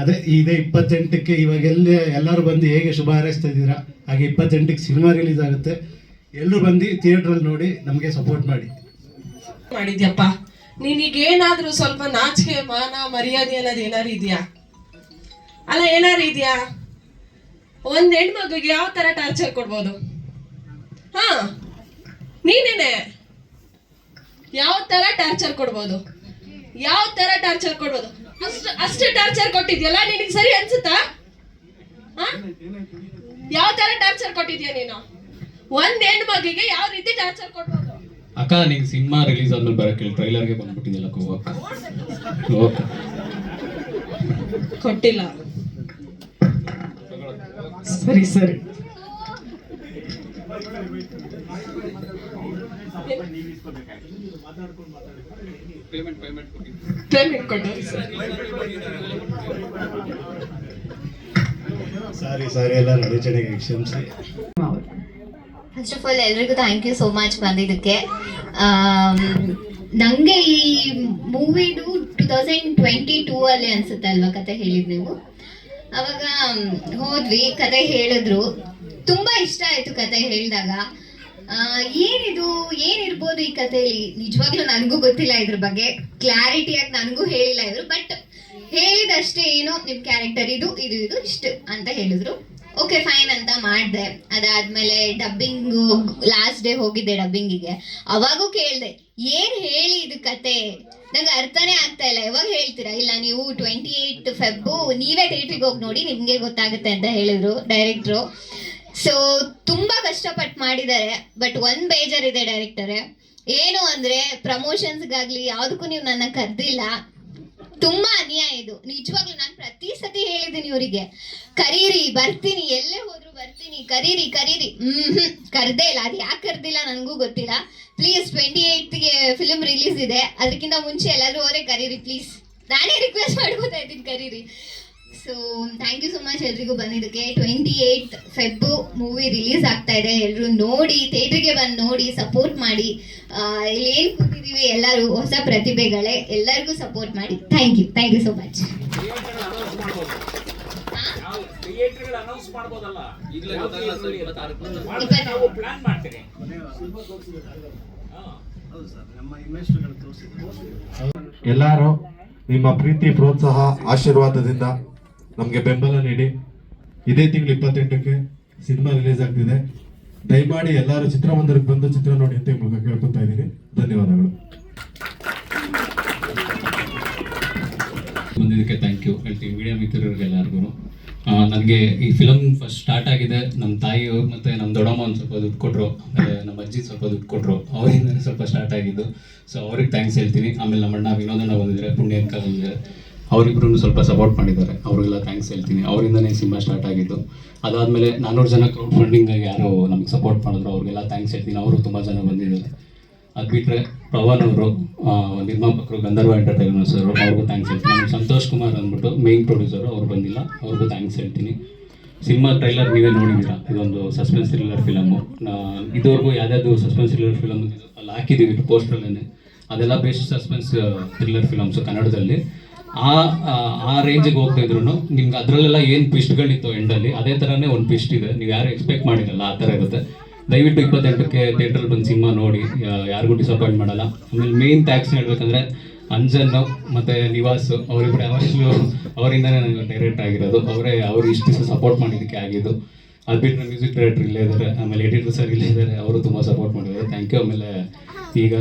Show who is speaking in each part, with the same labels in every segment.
Speaker 1: ಅದೇ ಇದೇ 28ಕ್ಕೆ ಇವಾಗೆಲ್ಲ ಎಲ್ಲರೂ ಬಂದು ಹೇಗೆ ಶುಭ ಹಾರೈಸ್ತಾ ಇದ್ದೀರಾ ಹಾಗೆ 28ಕ್ಕೆ ಸಿನಿಮಾ ರಿಲೀಸ್ ಆಗುತ್ತೆ. ಎಲ್ಲರೂ ಬಂದು ಥಿಯೇಟ್ರಲ್ಲಿ ನೋಡಿ ನಮಗೆ ಸಪೋರ್ಟ್
Speaker 2: ಮಾಡಿದ್ಯಪ್ಪ. ನಿನಗೇನಾದ್ರೂ ಸ್ವಲ್ಪ ನಾಚಿಕೆ ಮಾನ ಮರ್ಯಾದೆ ಅನ್ನೋದು ಏನಾರು ಇದೆಯಾ? ಅಲ್ಲ ಏನಾರು ಇದೆಯಾ? ಒಂದ್ ಹೆಣ್ಮಗುಗೆ ಯಾವ ತರ ಟಾರ್ಚರ್ ಕೊಡ್ಬೋದು? ಹಾ, ನೀನೇನೆ ಯಾವ ತರ ಟಾರ್ಚರ್ ಕೊಡ್ಬೋದು? ಯಾವ ತರ ಟಾರ್ಚರ್ ಕೊಡ್ಬೋದು? ಅಷ್ಟು ಟಾರ್ಚರ್ ಕೊಟ್ಟಿದ್ಯಲ್ಲ, ನಿನಗೆ ಸರಿ ಅನ್ಸುತ್ತಾ? ಯಾವ ತರ ಟಾರ್ಚರ್ ಕೊಟ್ಟಿದ್ಯಾ ನೀನು? ಒಂದ್ ಹೆಣ್ಮಗಿಗೆ ಯಾವ ರೀತಿ ಟಾರ್ಚರ್ ಕೊಡ್ಬೋದು?
Speaker 3: ಅಕ್ಕ, ನಿಂಗೆ ಸಿನಿಮಾ ರಿಲೀಸ್ ಆದ್ಮೇಲೆ ಬರಕ್ಕೆ ಟ್ರೈಲರ್ಗೆ ಬಂದ್ಬಿಟ್ಟಿದ್ಯಲ್ಲ
Speaker 2: ಕೊಟ್ಟಿಲ್ಲ. ಸರಿ ಸರಿ, ಪೇಮೆಂಟ್ ಕೊಟ್ಟು
Speaker 1: ಸಾರಿ ಎಲ್ಲ ಅಡಚಣೆಗೆ ಕ್ಷಮಿಸಿ.
Speaker 4: ಫಸ್ಟ್ ಆಫ್ ಆಲ್ ಎಲ್ರಿಗೂ ಥ್ಯಾಂಕ್ ಯು ಸೋ ಮಚ್ ಬಂದಿದ್ದಕ್ಕೆ. ನನಗೆ ಈ ಮೂವಿದು 2022 ಅಲ್ಲಿ ಅನ್ಸುತ್ತೆ ಅಲ್ವಾ ಕತೆ ಹೇಳಿದ್ ನೀವು? ಅವಾಗ ಹೋದ್ವಿ, ಕತೆ ಹೇಳಿದ್ರು, ತುಂಬಾ ಇಷ್ಟ ಆಯ್ತು ಕತೆ ಹೇಳಿದಾಗ. ಏನಿರ್ಬೋದು ಈ ಕಥೆಯಲ್ಲಿ? ನಿಜವಾಗ್ಲೂ ನನಗೂ ಗೊತ್ತಿಲ್ಲ ಇದ್ರ ಬಗ್ಗೆ, ಕ್ಲಾರಿಟಿಯಾಗಿ ನನಗೂ ಹೇಳಿಲ್ಲ ಇವರು. ಬಟ್ ಹೇಳಿದಷ್ಟೇ, ಏನೋ ನಿಮ್ ಕ್ಯಾರೆಕ್ಟರ್ ಇದು ಇದು ಇದು ಇಷ್ಟು ಅಂತ ಹೇಳಿದ್ರು. ಓಕೆ ಫೈನ್ ಅಂತ ಮಾಡಿದೆ. ಅದಾದ್ಮೇಲೆ ಡಬ್ಬಿಂಗ್ ಲಾಸ್ಟ್ ಡೇ ಹೋಗಿದ್ದೆ ಡಬ್ಬಿಂಗಿಗೆ. ಅವಾಗೂ ಕೇಳಿದೆ, ಏನ್ ಹೇಳಿ ಇದು ಕತೆ, ನಂಗೆ ಅರ್ಥನೇ ಆಗ್ತಾ ಇಲ್ಲ, ಯಾವಾಗ ಹೇಳ್ತೀರಾ? ಇಲ್ಲ ನೀವು 28 ಫೆಬ್ರು ನೀವೇ ಥಿಯೇಟ್ರಿಗೆ ಹೋಗಿ ನೋಡಿ, ನಿಮ್ಗೆ ಗೊತ್ತಾಗುತ್ತೆ ಅಂತ ಹೇಳಿದ್ರು ಡೈರೆಕ್ಟ್ರು. ಸೊ ತುಂಬಾ ಕಷ್ಟಪಟ್ಟು ಮಾಡಿದ್ದಾರೆ. ಬಟ್ ಒಂದ್ ಬೇಜಾರಿದೆ ಡೈರೆಕ್ಟರೇ, ಏನು ಅಂದ್ರೆ ಪ್ರಮೋಷನ್ಸ್ಗಾಗ್ಲಿ ಯಾವ್ದಕ್ಕೂ ನೀವು ನನ್ನ ಕರ್ದಿಲ್ಲ. ತುಂಬಾ ಅನ್ಯಾಯ ಇದು ನಿಜವಾಗ್ಲೂ. ನಾನು ಪ್ರತಿ ಸತಿ ಹೇಳಿದ್ದೀನಿ ಇವರಿಗೆ, ಕರೀರಿ ಬರ್ತೀನಿ, ಎಲ್ಲೇ ಹೋದ್ರು ಬರ್ತೀನಿ, ಕರೀರಿ ಕರ್ದೇ ಇಲ್ಲ. ಅದು ಯಾಕೆ ಕರ್ದಿಲ್ಲ ನನಗೂ ಗೊತ್ತಿಲ್ಲ. ಪ್ಲೀಸ್ 28ಗೆ ಫಿಲ್ಮ್ ರಿಲೀಸ್ ಇದೆ, ಅದಕ್ಕಿಂತ ಮುಂಚೆ ಎಲ್ಲಾದ್ರೂ ಅವರೇ ಕರೀರಿ ಪ್ಲೀಸ್, ನಾನೇ ರಿಕ್ವೆಸ್ಟ್ ಮಾಡ್ಕೋತಾ ಇದ್ದೀನಿ, ಕರೀರಿ. So thank you so much ಎಲ್ರಿಗೂ ಬಂದಿದ್ದಕ್ಕೆ. 28 ಫೆಬ್ ಮೂವಿ ರಿಲೀಸ್ ಆಗ್ತಾ ಇದೆ, ಎಲ್ಲರೂ ನೋಡಿ, ಥಿಯೇಟ್ರಿಗೆ ಬಂದು ನೋಡಿ, ಸಪೋರ್ಟ್ ಮಾಡಿ. ಇಲ್ಲಿ ಏನು ಕೂತಿದ್ದೀವಿ ಎಲ್ಲರೂ ಹೊಸ ಪ್ರತಿಭೆಗಳೇ, ಎಲ್ಲರಿಗೂ ಸಪೋರ್ಟ್ ಮಾಡಿ. Thank you so much.
Speaker 5: ಎಲ್ಲರೂ ನಿಮ್ಮ ಪ್ರೀತಿ ಪ್ರೋತ್ಸಾಹ ಆಶೀರ್ವಾದದಿಂದ ನಮಗೆ ಬೆಂಬಲ ನೀಡಿ. ಇದೇ ತಿಂಗಳು 28ಕ್ಕೆ ಸಿನಿಮಾ ರಿಲೀಸ್ ಆಗ್ತಿದೆ. ದಯಮಾಡಿ ಎಲ್ಲರೂ ಚಿತ್ರಮಂದಿರಕ್ಕೆ ಬಂದು ಚಿತ್ರ ನೋಡಿ ಅಂತ ಮೂಲಕ ಕೇಳ್ಕೊತಾ ಇದ್ದೀನಿ. ಧನ್ಯವಾದಗಳು.
Speaker 3: ಬಂದಿದ್ದಕ್ಕೆ ಥ್ಯಾಂಕ್ ಯು ಹೇಳ್ತೀವಿ ಮೀಡಿಯಾ ಮಿತ್ರರಿಗೆ ಎಲ್ಲರಿಗೂ. ನನಗೆ ಈ ಫಿಲಮ್ ಫಸ್ಟ್ ಸ್ಟಾರ್ಟ್ ಆಗಿದೆ ನಮ್ಮ ತಾಯಿಯವರು ಮತ್ತು ನಮ್ಮ ದೊಡ್ಡಮ್ಮ ಒಂದು ಸ್ವಲ್ಪ ದುಡ್ಡು ಕೊಟ್ಟರು, ಆಮೇಲೆ ನಮ್ಮ ಅಜ್ಜಿ ಸ್ವಲ್ಪ ದುಡ್ಡು ಕೊಟ್ಟರು, ಅವರಿಂದ ಸ್ವಲ್ಪ ಸ್ಟಾರ್ಟ್ ಆಗಿದ್ದು. ಸೊ ಅವ್ರಿಗೆ ಥ್ಯಾಂಕ್ಸ್ ಹೇಳ್ತೀನಿ. ಆಮೇಲೆ ನಮ್ಮ ಅಣ್ಣ ವಿನೋದಣ್ಣ ಬಂದಿದ್ದಾರೆ, ಪುಣ್ಯಂಕ ಬಂದಿದ್ದಾರೆ, ಅವರಿಬ್ರು ಸ್ವಲ್ಪ ಸಪೋರ್ಟ್ ಮಾಡಿದ್ದಾರೆ, ಅವರಿಗೆಲ್ಲ ಥ್ಯಾಂಕ್ಸ್ ಹೇಳ್ತೀನಿ. ಅವರಿಂದನೇ ಸಿನಿಮಾ ಸ್ಟಾರ್ಟ್ ಆಗಿದ್ದು. ಅದಾದಮೇಲೆ 400 ಜನ ಕ್ರೌಡ್ ಫಂಡಿಂಗಾಗಿ ಯಾರು ನಮಗೆ ಸಪೋರ್ಟ್ ಮಾಡಿದ್ರು, ಅವ್ರಿಗೆಲ್ಲ ಥ್ಯಾಂಕ್ಸ್ ಹೇಳ್ತೀನಿ. ಅವರು ತುಂಬ ಜನ ಬಂದಿದ್ದಾರೆ. ಅದು ಬಿಟ್ಟರೆ ಪವನ್ ಅವರು, ನಿರ್ಮಾಪಕರು ಗಂಧರ್ವ ಎಂಟರ್ಟೈನ್ಮೆಂಟ್ಸ್ ಅವರು, ಅವ್ರಿಗೂ ಥ್ಯಾಂಕ್ಸ್ ಹೇಳ್ತೀನಿ. ಸಂತೋಷ್ ಕುಮಾರ್ ಅಂದ್ಬಿಟ್ಟು ಮೇಯ್ನ್ ಪ್ರೊಡ್ಯೂಸರು, ಅವ್ರು ಬಂದಿಲ್ಲ, ಅವ್ರಿಗೂ ಥ್ಯಾಂಕ್ಸ್ ಹೇಳ್ತೀನಿ. ಸಿನಿಮಾ ಟ್ರೈಲರ್ ನೀವೇ ನೋಡಿದ್ದೀರಾ, ಇದೊಂದು ಸಸ್ಪೆನ್ಸ್ ಥ್ರಿಲ್ಲರ್ ಫಿಲಮು. ಇದುವರೆಗೂ ಯಾವ್ದಾದ್ರು ಸಸ್ಪೆನ್ಸ್ ಥ್ರಿಲ್ಲರ್ ಫಿಲಮ್ ಅಲ್ಲಿ ಹಾಕಿದ್ದೀವಿ ಪೋಸ್ಟ್ರಲ್ಲೇ, ಅದೆಲ್ಲ ಬೆಸ್ಟ್ ಸಸ್ಪೆನ್ಸ್ ಥ್ರಿಲ್ಲರ್ ಫಿಲಮ್ಸು ಕನ್ನಡದಲ್ಲಿ. ಆ ರೇಂಜಿಗೆ ಹೋಗ್ತಾ ಇದ್ರು ನಿಮ್ಗೆ ಅದರಲ್ಲೆಲ್ಲ ಏನು ಟ್ವಿಸ್ಟ್ಗಳಿತ್ತು ಎಂಡಲ್ಲಿ, ಅದೇ ಥರನೇ ಒಂದು ಟ್ವಿಸ್ಟ್ ಇದೆ, ನೀವು ಯಾರು ಎಕ್ಸ್ಪೆಕ್ಟ್ ಮಾಡಿರಲ್ಲ ಆ ಥರ ಇರುತ್ತೆ. ದಯವಿಟ್ಟು 28ಕ್ಕೆ ಥಿಯೇಟ್ರಲ್ಲಿ ಬಂದು ಸಿನಿಮಾ ನೋಡಿ, ಯಾರಿಗೂ ಡಿಸಪಾಯಿಂಟ್ ಮಾಡಲ್ಲ. ಆಮೇಲೆ ಮೇನ್ ಥ್ಯಾಂಕ್ಸ್ ಹೇಳ್ಬೇಕಂದ್ರೆ ಅಂಜನ್ ಮತ್ತು ನಿವಾಸ್, ಅವರಿಬ್ಬರು ಯಾವಾಗಲೂ ಅವರಿಂದನೇ ನನಗೆ ಡೈರೆಕ್ಟ್ ಆಗಿರೋದು, ಅವರು ಇಷ್ಟು ದಿವಸ ಸಪೋರ್ಟ್ ಮಾಡಿದ್ದಕ್ಕೆ ಆಗಿದ್ದು. ಅದು ಬಿಟ್ಟರೆ ಮ್ಯೂಸಿಕ್ ಡೈರೆಕ್ಟರ್ ಇಲ್ಲೇ ಇದ್ದಾರೆ, ಆಮೇಲೆ ಎಡಿಟರ್ ಸರ್ ಇಲ್ಲೇ ಇದ್ದಾರೆ, ಅವರು ತುಂಬ ಸಪೋರ್ಟ್ ಮಾಡಿದ್ದಾರೆ, ಥ್ಯಾಂಕ್ ಯು. ಆಮೇಲೆ ಈಗ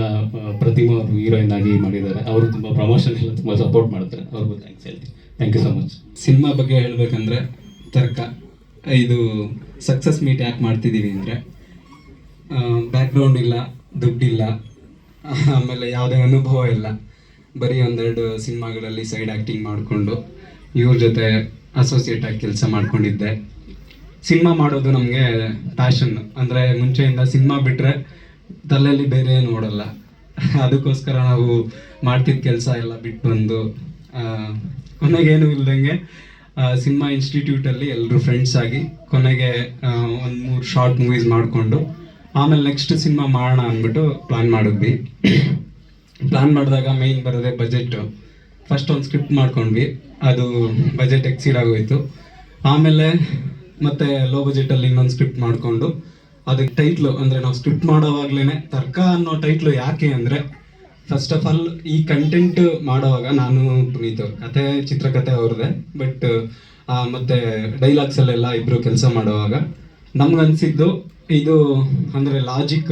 Speaker 3: ಪ್ರತಿಮಾ ಅವರು ಹೀರೋಯಿನ್ ಆಗಿ ಮಾಡಿದ್ದಾರೆ, ಅವರು ತುಂಬ ಪ್ರಮೋಷನ್ ಎಲ್ಲ ತುಂಬ ಸಪೋರ್ಟ್ ಮಾಡ್ತಾರೆ, ಅವ್ರಿಗೂ ಥ್ಯಾಂಕ್ಸ್ ಹೇಳ್ತೀನಿ. Thank you so much.
Speaker 6: Cinema ಬಗ್ಗೆ ಹೇಳಬೇಕಂದ್ರೆ ತರ್ಕ, ಇದು ಸಕ್ಸಸ್ ಮೀಟ್ ಯಾಕೆ ಮಾಡ್ತಿದ್ದೀವಿ ಅಂದರೆ ಬ್ಯಾಕ್ಗ್ರೌಂಡ್ ಇಲ್ಲ, ದುಡ್ಡಿಲ್ಲ, ಆಮೇಲೆ ಯಾವುದೇ ಅನುಭವ ಇಲ್ಲ, ಬರೀ 1-2 ಸಿನಿಮಾಗಳಲ್ಲಿ ಸೈಡ್ ಆ್ಯಕ್ಟಿಂಗ್ ಮಾಡಿಕೊಂಡು ಇವ್ರ ಜೊತೆ ಅಸೋಸಿಯೇಟ್ ಆಗಿ ಕೆಲಸ ಮಾಡ್ಕೊಂಡಿದ್ದೆ. ಸಿನಿಮಾ ಮಾಡೋದು ನಮಗೆ ಪ್ಯಾಷನ್, ಅಂದರೆ ಮುಂಚೆಯಿಂದ ಸಿನಿಮಾ ಬಿಟ್ಟರೆ ತಲೆಯಲ್ಲಿ ಬೇರೆ ಏನು ಓಡಲ್ಲ. ಅದಕ್ಕೋಸ್ಕರ ನಾವು ಮಾಡ್ತಿದ್ದ ಕೆಲಸ ಎಲ್ಲ ಬಿಟ್ಟು ಬಂದು ಕೊನೆಗೇನು ಇಲ್ದಂಗೆ ಸಿನಿಮಾ ಇನ್ಸ್ಟಿಟ್ಯೂಟಲ್ಲಿ ಎಲ್ಲರೂ ಫ್ರೆಂಡ್ಸ್ ಆಗಿ ಕೊನೆಗೆ 1-3 ಶಾರ್ಟ್ ಮೂವೀಸ್ ಮಾಡಿಕೊಂಡು ಆಮೇಲೆ ನೆಕ್ಸ್ಟ್ ಸಿನಿಮಾ ಮಾಡೋಣ ಅಂದ್ಬಿಟ್ಟು ಪ್ಲ್ಯಾನ್ ಮಾಡಿದ್ವಿ. ಪ್ಲ್ಯಾನ್ ಮಾಡಿದಾಗ ಮೇಯ್ನ್ ಬರೋದೇ ಬಜೆಟ್ಟು. ಫಸ್ಟ್ ಒಂದು ಸ್ಕ್ರಿಪ್ಟ್ ಮಾಡ್ಕೊಂಡ್ವಿ, ಅದು ಬಜೆಟ್ ಎಕ್ಸೀಡ್ ಆಗೋಯ್ತು. ಆಮೇಲೆ ಮತ್ತೆ ಲೋ ಬಜೆಟಲ್ಲಿ ಇನ್ನೊಂದು ಸ್ಕ್ರಿಪ್ಟ್ ಮಾಡಿಕೊಂಡು ಅದಕ್ಕೆ ಟೈಟ್ಲು ಅಂದರೆ ನಾವು ಸ್ಕ್ರಿಪ್ಟ್ ಮಾಡೋವಾಗ್ಲೇ ತರ್ಕ ಅನ್ನೋ ಟೈಟ್ಲು ಯಾಕೆ ಅಂದರೆ, ಫಸ್ಟ್ ಆಫ್ ಆಲ್ ಈ ಕಂಟೆಂಟ್ ಮಾಡೋವಾಗ ನಾನು ಪುನೀತ್ ಅವ್ರ ಕತೆ ಚಿತ್ರಕಥೆ ಅವ್ರದ್ದೆ, ಬಟ್ ಮತ್ತು ಡೈಲಾಗ್ಸಲ್ಲೆಲ್ಲ ಇಬ್ಬರು ಕೆಲಸ ಮಾಡುವಾಗ ನಮ್ಗನ್ಸಿದ್ದು ಇದು ಅಂದರೆ ಲಾಜಿಕ್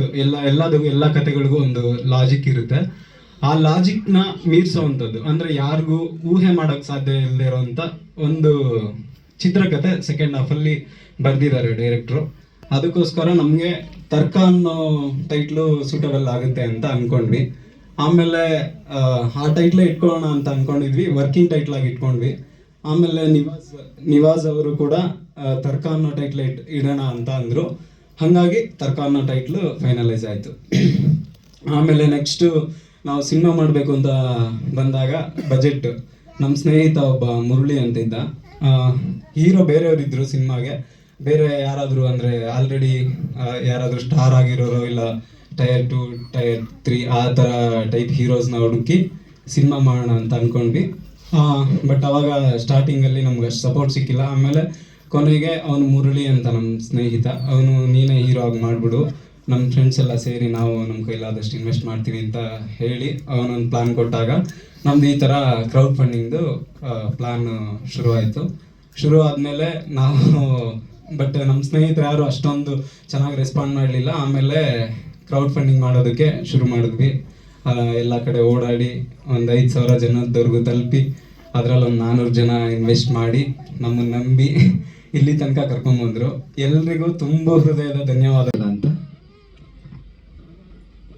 Speaker 6: ಎಲ್ಲ ಕತೆಗಳಿಗೂ ಒಂದು ಲಾಜಿಕ್ ಇರುತ್ತೆ. ಆ ಲಾಜಿಕ್ನ ಮೀರಿಸೋವಂಥದ್ದು ಅಂದರೆ ಯಾರಿಗೂ ಊಹೆ ಮಾಡೋಕ್ಕೆ ಸಾಧ್ಯ ಇಲ್ಲದೆ ಇರೋವಂಥ ಒಂದು ಚಿತ್ರಕಥೆ ಸೆಕೆಂಡ್ ಹಾಫಲ್ಲಿ ಬರೆದಿದ್ದಾರೆ ಡೈರೆಕ್ಟ್ರು. ಅದಕ್ಕೋಸ್ಕರ ನಮಗೆ ತರ್ಕ ಅನ್ನೋ ಟೈಟ್ಲು ಸೂಟಬಲ್ ಆಗುತ್ತೆ ಅಂತ ಅಂದ್ಕೊಂಡ್ವಿ. ಆಮೇಲೆ ಆ ಟೈಟ್ಲೇ ಇಟ್ಕೊಳ್ಳೋಣ ಅಂತ ಅಂದ್ಕೊಂಡಿದ್ವಿ, ವರ್ಕಿಂಗ್ ಟೈಟ್ಲಾಗಿ ಇಟ್ಕೊಂಡ್ವಿ. ಆಮೇಲೆ ನಿವಾಸ್ ಅವರು ಕೂಡ ತರ್ಕ ಅನ್ನೋ ಟೈಟ್ಲ್ ಇಡೋಣ ಅಂತ ಅಂದರು. ಹಾಗಾಗಿ ತರ್ಕ ಅನ್ನೋ ಟೈಟ್ಲು ಫೈನಲೈಸ್ ಆಯಿತು. ಆಮೇಲೆ ನೆಕ್ಸ್ಟು ನಾವು ಸಿನಿಮಾ ಮಾಡಬೇಕು ಅಂತ ಬಂದಾಗ ಬಜೆಟ್, ನಮ್ಮ ಸ್ನೇಹಿತ ಒಬ್ಬ ಮುರಳಿ ಅಂತ ಇದ್ದ, ಹೀರೋ ಬೇರೆಯವರಿದ್ದರು ಸಿನಿಮಾಗೆ, ಬೇರೆ ಯಾರಾದರೂ ಅಂದರೆ ಆಲ್ರೆಡಿ ಯಾರಾದರೂ ಸ್ಟಾರ್ ಆಗಿರೋರು ಇಲ್ಲ ಟೈರ್ 2 ಟೈರ್ 3 ಆ ಥರ ಟೈಪ್ ಹೀರೋಸ್ನ ಹುಡುಕಿ ಸಿನಿಮಾ ಮಾಡೋಣ ಅಂತ ಅಂದ್ಕೊಂಡ್ವಿ. ಬಟ್ ಅವಾಗ ಸ್ಟಾರ್ಟಿಂಗಲ್ಲಿ ನಮ್ಗೆ ಅಷ್ಟು ಸಪೋರ್ಟ್ ಸಿಕ್ಕಿಲ್ಲ. ಆಮೇಲೆ ಕೊನೆಗೆ ಅವನು ಮುರಳಿ ಅಂತ ನಮ್ಮ ಸ್ನೇಹಿತ, ಅವನು ನೀನೇ ಹೀರೋ ಆಗಿ ಮಾಡಿಬಿಡು, ನಮ್ಮ ಫ್ರೆಂಡ್ಸ್ ಎಲ್ಲ ಸೇರಿ ನಾವು ನಮ್ಮ ಕೈಲಾದಷ್ಟು ಇನ್ವೆಸ್ಟ್ ಮಾಡ್ತೀವಿ ಅಂತ ಹೇಳಿ ಅವನೊಂದು ಪ್ಲ್ಯಾನ್ ಕೊಟ್ಟಾಗ ನಮ್ಮದು ಈ ಥರ ಕ್ರೌಡ್ ಫಂಡಿಂಗ್ದು ಪ್ಲ್ಯಾನ್ ಶುರು ಆದಮೇಲೆ ನಾವು ಬಟ್ ನಮ್ಮ ಸ್ನೇಹಿತರು ಯಾರು ಅಷ್ಟೊಂದು ಚೆನ್ನಾಗಿ ರೆಸ್ಪಾಂಡ್ ಮಾಡಲಿಲ್ಲ. ಆಮೇಲೆ ಕ್ರೌಡ್ ಫಂಡಿಂಗ್ ಮಾಡೋದಕ್ಕೆ ಶುರು ಮಾಡಿದ್ವಿ. ಎಲ್ಲ ಕಡೆ ಓಡಾಡಿ ಒಂದು 5,000 ಜನದವರೆಗೂ ತಲುಪಿ ಅದರಲ್ಲಿ ಒಂದು 400 ಜನ ಇನ್ವೆಸ್ಟ್ ಮಾಡಿ ನಮ್ಮನ್ನು ನಂಬಿ ಇಲ್ಲಿ ತನಕ ಕರ್ಕೊಂಬಂದರು. ಎಲ್ರಿಗೂ ತುಂಬ ಹೃದಯದ ಧನ್ಯವಾದಗಳು ಅಂತ.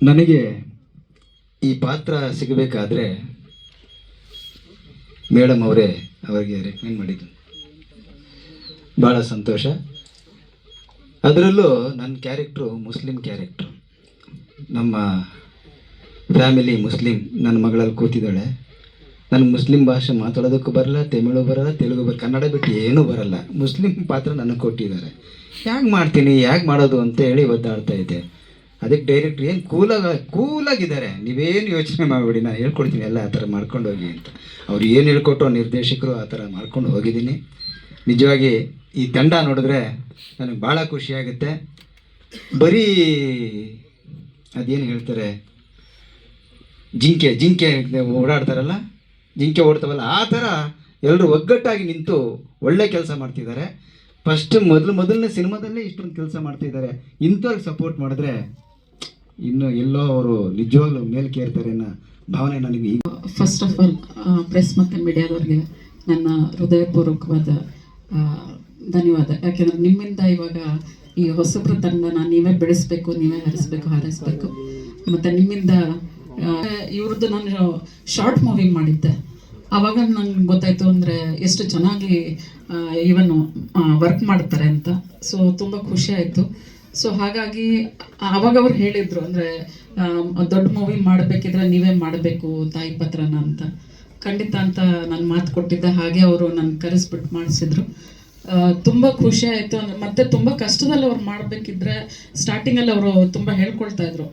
Speaker 7: ನನಗೆ ಈ ಪಾತ್ರ ಸಿಗಬೇಕಾದ್ರೆ ಮೇಡಮ್ ಅವರಿಗೆ ರೆಕಮೆಂಡ್ ಮಾಡಿದ್ದು, ಭಾಳ ಸಂತೋಷ. ಅದರಲ್ಲೂ ನನ್ನ ಕ್ಯಾರೆಕ್ಟ್ರು ಮುಸ್ಲಿಂ ಕ್ಯಾರೆಕ್ಟ್ರು. ನಮ್ಮ ಫ್ಯಾಮಿಲಿ ಮುಸ್ಲಿಂ, ನನ್ನ ಮಗಳಲ್ಲಿ ಕೂತಿದ್ದಾಳೆ. ನನಗೆ ಮುಸ್ಲಿಂ ಭಾಷೆ ಮಾತಾಡೋದಕ್ಕೂ ಬರಲ್ಲ, ತಮಿಳು ಬರಲ್ಲ, ತೆಲುಗು ಬರಲ್ಲ, ಕನ್ನಡ ಬಿಟ್ಟು ಏನೂ ಬರಲ್ಲ. ಮುಸ್ಲಿಂ ಪಾತ್ರ ನನಗೆ ಕೊಟ್ಟಿದ್ದಾರೆ. ಹೇಗೆ ಮಾಡ್ತೀನಿ, ಹೇಗೆ ಮಾಡೋದು ಅಂತ ಹೇಳಿ ಒದ್ದಾಡ್ತಾ ಇದ್ದೆ. ಅದಕ್ಕೆ ಡೈರೆಕ್ಟ್ರ್ ಏನು ಕೂಲಾಗಿದ್ದಾರೆ, ನೀವೇನು ಯೋಚನೆ ಮಾಡಿಬಿಡಿ, ನಾನು ಹೇಳ್ಕೊಡ್ತೀನಿ ಎಲ್ಲ ಆ ಥರ ಮಾಡ್ಕೊಂಡು ಹೋಗಿ ಅಂತ. ಅವ್ರು ಏನು ಹೇಳ್ಕೊಟ್ರು ನಿರ್ದೇಶಕರು ಆ ಥರ ಮಾಡ್ಕೊಂಡು ಹೋಗಿದ್ದೀನಿ. ನಿಜವಾಗಿ ಈ ತಂಡ ನೋಡಿದ್ರೆ ನನಗೆ ಭಾಳ ಖುಷಿಯಾಗುತ್ತೆ. ಬರೀ ಅದೇನು ಹೇಳ್ತಾರೆ, ಜಿಂಕೆ ಓಡಾಡ್ತಾರಲ್ಲ, ಜಿಂಕೆ ಓಡ್ತಾವಲ್ಲ, ಆ ಥರ ಎಲ್ಲರೂ ಒಗ್ಗಟ್ಟಾಗಿ ನಿಂತು ಒಳ್ಳೆ ಕೆಲಸ ಮಾಡ್ತಿದ್ದಾರೆ. ಫಸ್ಟ್ ಮೊದಲನೇ ಸಿನಿಮಾದಲ್ಲೇ ಇಷ್ಟೊಂದು ಕೆಲಸ ಮಾಡ್ತಿದ್ದಾರೆ. ಇಂಥವ್ರಿಗೆ ಸಪೋರ್ಟ್ ಮಾಡಿದ್ರೆ ಇನ್ನು ಎಲ್ಲೋ ಅವರು ನಿಜವಾಗ್ಲೂ ಮೇಲ್ಕೇರ್ತಾರೆ ಅನ್ನೋ ಭಾವನೆ ನನಗೆ.
Speaker 8: ಫಸ್ಟ್ ಆಫ್ ಆಲ್ ಪ್ರೆಸ್ ಮತ್ತು ಮೀಡಿಯಾದವ್ರಿಗೆ ನನ್ನ ಹೃದಯಪೂರ್ವಕವಾದ ಧನ್ಯವಾದ. ಯಾಕೆಂದರೆ ನಿಮ್ಮಿಂದ ಇವಾಗ ಈ ಹೊಸಬ್ರ ತಂಡನ ನೀವೇ ಬೆಳೆಸಬೇಕು, ನೀವೇ ಹಾರೈಸಬೇಕು. ಮತ್ತು ನಿಮ್ಮಿಂದ ಇವ್ರದ್ದು ನಾನು ಶಾರ್ಟ್ ಮೂವಿ ಮಾಡಿದ್ದೆ, ಆವಾಗ ನನಗೆ ಗೊತ್ತಾಯಿತು ಅಂದರೆ ಎಷ್ಟು ಚೆನ್ನಾಗಿ ಇವನು ವರ್ಕ್ ಮಾಡ್ತಾರೆ ಅಂತ. ಸೊ ತುಂಬ ಖುಷಿ ಆಯಿತು. ಸೊ ಹಾಗಾಗಿ ಆವಾಗ ಅವ್ರು ಹೇಳಿದರು, ಅಂದರೆ ದೊಡ್ಡ ಮೂವಿ ಮಾಡಬೇಕಿದ್ರೆ ನೀವೇ ಮಾಡಬೇಕು ತಾಯಿ ಪತ್ರನ ಅಂತ. ಖಂಡಿತ ಅಂತ ನಾನು ಮಾತು ಕೊಟ್ಟಿದ್ದೆ. ಹಾಗೆ ಅವರು ನನ್ನ ಕರೆಸ್ಬಿಟ್ಟು ಮಾಡಿಸಿದ್ರು. ತುಂಬ ಖುಷಿ ಆಯಿತು. ಮತ್ತು ತುಂಬ ಕಷ್ಟದಲ್ಲಿ ಅವ್ರು ಮಾಡಬೇಕಿದ್ರೆ ಸ್ಟಾರ್ಟಿಂಗಲ್ಲಿ ಅವರು ತುಂಬ ಹೇಳ್ಕೊಳ್ತಾ ಇದ್ರು,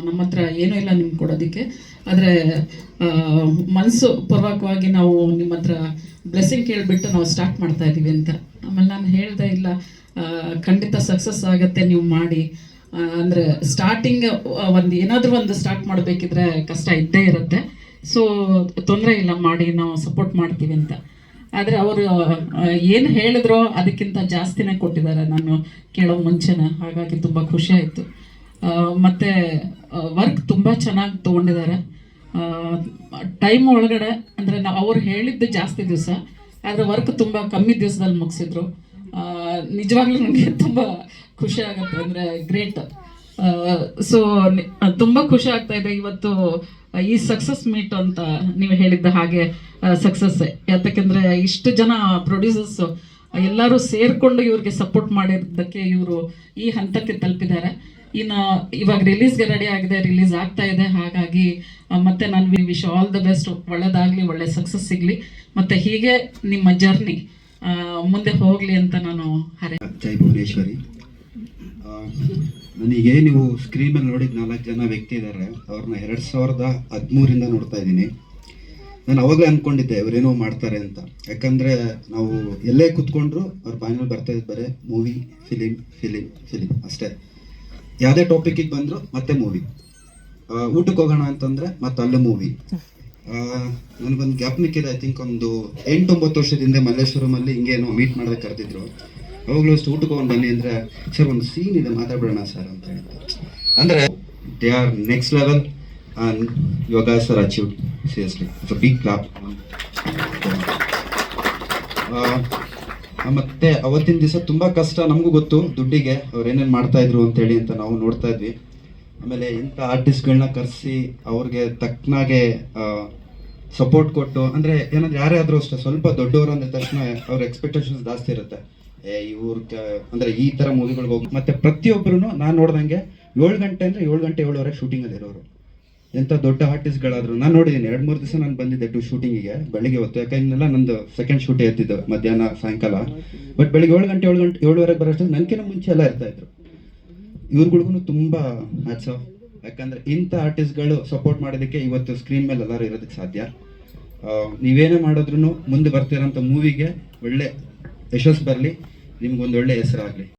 Speaker 8: ನಮ್ಮ ಹತ್ರ ಏನೂ ಇಲ್ಲ ನಿಮ್ಗೆ ಕೊಡೋದಕ್ಕೆ, ಆದರೆ ಮನಸ್ಸು ಪೂರ್ವಕವಾಗಿ ನಾವು ನಿಮ್ಮ ಹತ್ರ ಬ್ಲೆಸ್ಸಿಂಗ್ ಕೇಳಿಬಿಟ್ಟು ನಾವು ಸ್ಟಾರ್ಟ್ ಮಾಡ್ತಾ ಇದ್ದೀವಿ ಅಂತ. ಆಮೇಲೆ ನಾನು ಹೇಳಿದೆ, ಇಲ್ಲ ಖಂಡಿತ ಸಕ್ಸಸ್ ಆಗುತ್ತೆ ನೀವು ಮಾಡಿ. ಅಂದರೆ ಸ್ಟಾರ್ಟಿಂಗ್ ಏನಾದರೂ ಒಂದು ಸ್ಟಾರ್ಟ್ ಮಾಡಬೇಕಿದ್ರೆ ಕಷ್ಟ ಇದ್ದೇ ಇರುತ್ತೆ. ಸೊ ತೊಂದರೆ ಇಲ್ಲ, ಮಾಡಿ, ನಾವು ಸಪೋರ್ಟ್ ಮಾಡ್ತೀವಿ ಅಂತ. ಆದರೆ ಅವರು ಏನು ಹೇಳಿದ್ರೋ ಅದಕ್ಕಿಂತ ಜಾಸ್ತಿನೇ ಕೊಟ್ಟಿದ್ದಾರೆ ನಾನು ಕೇಳೋ ಮುಂಚೆನೇ. ಹಾಗಾಗಿ ತುಂಬ ಖುಷಿ ಆಯಿತು. ಮತ್ತು ವರ್ಕ್ ತುಂಬ ಚೆನ್ನಾಗಿ ತೊಗೊಂಡಿದ್ದಾರೆ. ಟೈಮ್ ಒಳಗಡೆ ಅಂದರೆ ಅವ್ರು ಹೇಳಿದ್ದು ಜಾಸ್ತಿ ದಿವಸ, ಆದರೆ ವರ್ಕ್ ತುಂಬ ಕಮ್ಮಿ ದಿವಸದಲ್ಲಿ ಮುಗಿಸಿದ್ರು. ನಿಜವಾಗ್ಲೂ ನನಗೆ ತುಂಬ ಖುಷಿ ಆಗುತ್ತೆ. ಅಂದರೆ ಗ್ರೇಟ್. ಸೊ ತುಂಬ ಖುಷಿ ಆಗ್ತಾ ಇದೆ ಇವತ್ತು ಈ ಸಕ್ಸಸ್ ಮೀಟ್ ಅಂತ ನೀವು ಹೇಳಿದ್ದ ಹಾಗೆ ಸಕ್ಸಸ್ಸೇ. ಯಾತಕ್ಕೆಂದರೆ ಇಷ್ಟು ಜನ ಪ್ರೊಡ್ಯೂಸರ್ಸು ಎಲ್ಲರೂ ಸೇರಿಕೊಂಡು ಇವ್ರಿಗೆ ಸಪೋರ್ಟ್ ಮಾಡಿದ್ದಕ್ಕೆ ಇವರು ಈ ಹಂತಕ್ಕೆ ತಲುಪಿದ್ದಾರೆ. ಇನ್ನು ಇವಾಗ ರಿಲೀಸ್ಗೆ ರೆಡಿ ಆಗಿದೆ, ರಿಲೀಸ್ ಆಗ್ತಾ ಇದೆ. ಹಾಗಾಗಿ ಮತ್ತೆ ನಾನು ವಿಶ್ ಆಲ್ ದ ಬೆಸ್ಟ್, ಒಳ್ಳೇದಾಗಲಿ, ಒಳ್ಳೆ ಸಕ್ಸಸ್ ಸಿಗಲಿ, ಮತ್ತು ಹೀಗೆ ನಿಮ್ಮ ಜರ್ನಿ ಮುಂದೆ ಹೋಗಲಿ ಅಂತ ನಾನು
Speaker 9: ಜೈ ಭುವನೇಶ್ವರಿ. ನನಗೆ ನೀವು ಸ್ಕ್ರೀನಲ್ಲಿ ನೋಡಿದ 4 ಜನ ವ್ಯಕ್ತಿ ಇದ್ದಾರೆ, ಅವ್ರನ್ನ 2013 ನೋಡ್ತಾ ಇದ್ದೀನಿ. ನಾನು ಅವಾಗಲೇ ಅಂದ್ಕೊಂಡಿದ್ದೆ ಇವರೇನೋ ಮಾಡ್ತಾರೆ ಅಂತ. ಯಾಕಂದರೆ ನಾವು ಎಲ್ಲೇ ಕೂತ್ಕೊಂಡ್ರು ಅವ್ರ ಬಾಯಿನಲ್ಲಿ ಬರ್ತಾ ಇದ್ದು ಬರೀ ಮೂವಿ, ಫಿಲಿಮ್ ಅಷ್ಟೇ. ಯಾವುದೇ ಟಾಪಿಕ್ಕಿಗೆ ಬಂದರು ಮತ್ತೆ ಮೂವಿ. ಊಟಕ್ಕೆ ಹೋಗೋಣ ಅಂತಂದರೆ ಮತ್ತೆ ಅಲ್ಲೇ ಮೂವಿ. ನನಗೊಂದು ಜ್ಞಾಪನಕ್ಕಿದೆ, ಐ ಥಿಂಕ್ ಒಂದು 8-9 ವರ್ಷದಿಂದ ಮಲ್ಲೇಶ್ವರಮಲ್ಲಿ ಹಿಂಗೇನೋ ಮೀಟ್ ಮಾಡೋದಕ್ಕೆ ಕರೆದಿದ್ರು. ಅವಾಗಲೂ ಅಷ್ಟು ಊಟಕ್ಕೆ ಹೋಗೋಣ ಬನ್ನಿ ಅಂದರೆ, ಸರ್ ಒಂದು ಸೀನ್ ಇದೆ ಮಾತಾಡೋಣ ಸರ್ ಅಂತ ಹೇಳ್ತಾರೆ. ಅಂದರೆ they are next level and your guys are achieved seriously. It's a big clap. ಮತ್ತು ಅವತ್ತಿನ ದಿವಸ ತುಂಬ ಕಷ್ಟ, ನಮಗೂ ಗೊತ್ತು ದುಡ್ಡಿಗೆ ಅವ್ರು ಏನೇನು ಮಾಡ್ತಾಯಿದ್ರು ಅಂತೇಳಿ ಅಂತ ನಾವು ನೋಡ್ತಾ ಇದ್ವಿ. ಆಮೇಲೆ ಇಂಥ ಆರ್ಟಿಸ್ಟ್ಗಳನ್ನ ಕರೆಸಿ ಅವ್ರಿಗೆ ತಕ್ಕನಾಗೆ ಸಪೋರ್ಟ್ ಕೊಟ್ಟು, ಅಂದರೆ ಏನಂದ್ರೆ ಯಾರೇ ಆದರೂ ಅಷ್ಟೇ ಸ್ವಲ್ಪ ದೊಡ್ಡವರು ಅಂದ ತಕ್ಷಣ ಅವ್ರ ಎಕ್ಸ್ಪೆಕ್ಟೇಷನ್ಸ್ ಜಾಸ್ತಿ ಇರುತ್ತೆ. ಇವ್ರಿಗೆ ಅಂದರೆ ಈ ಥರ ಮೂವಿಗಳಿಗೆ ಹೋಗಿ, ಮತ್ತು ಪ್ರತಿಯೊಬ್ಬರೂ ನಾನು ನೋಡ್ದಂಗೆ 7 ಗಂಟೆ ಅಂದರೆ 7 ಗಂಟೆ 7:30 ಶೂಟಿಂಗಲ್ಲಿ ಇರೋರು. ಎಂಥ ದೊಡ್ಡ ಆರ್ಟಿಸ್ಟ್ಗಳಾದ್ರು ನಾನು ನೋಡಿದ್ದೀನಿ. 2-3 ದಿವಸ ನಾನು ಬಂದಿದ್ದೆ ಶೂಟಿಂಗಿಗೆ ಬೆಳಿಗ್ಗೆ ಹೊತ್ತು. ಯಾಕಂದೆಲ್ಲ ನಂದು ಸೆಕೆಂಡ್ ಶೂಟೇ ಎತ್ತಿದ್ದು ಮಧ್ಯಾಹ್ನ ಸಾಯಂಕಾಲ. ಬಟ್ ಬೆಳಿಗ್ಗೆ 7:30 ಬರೋಷ್ಟೊಂದು ನನಗಿಂತ ಮುಂಚೆ ಎಲ್ಲ ಇರ್ತಾಯಿದ್ರು. ಇವ್ರುಗಳಿಗೂ ತುಂಬ ಹ್ಯಾಟ್ಸ್ ಆಫ್. ಯಾಕಂದರೆ ಇಂಥ ಆರ್ಟಿಸ್ಟ್ಗಳು ಸಪೋರ್ಟ್ ಮಾಡೋದಕ್ಕೆ ಇವತ್ತು ಸ್ಕ್ರೀನ್ ಮೇಲೆ ಎಲ್ಲರೂ ಇರೋದಕ್ಕೆ ಸಾಧ್ಯ. ನೀವೇನೇ ಮಾಡಿದ್ರೂ ಮುಂದೆ ಬರ್ತಿರೋಂಥ ಮೂವಿಗೆ ಒಳ್ಳೆ ಯಶಸ್ಸು ಬರಲಿ, ನಿಮ್ಗೊಂದು ಒಳ್ಳೆ ಹೆಸರಾಗಲಿ.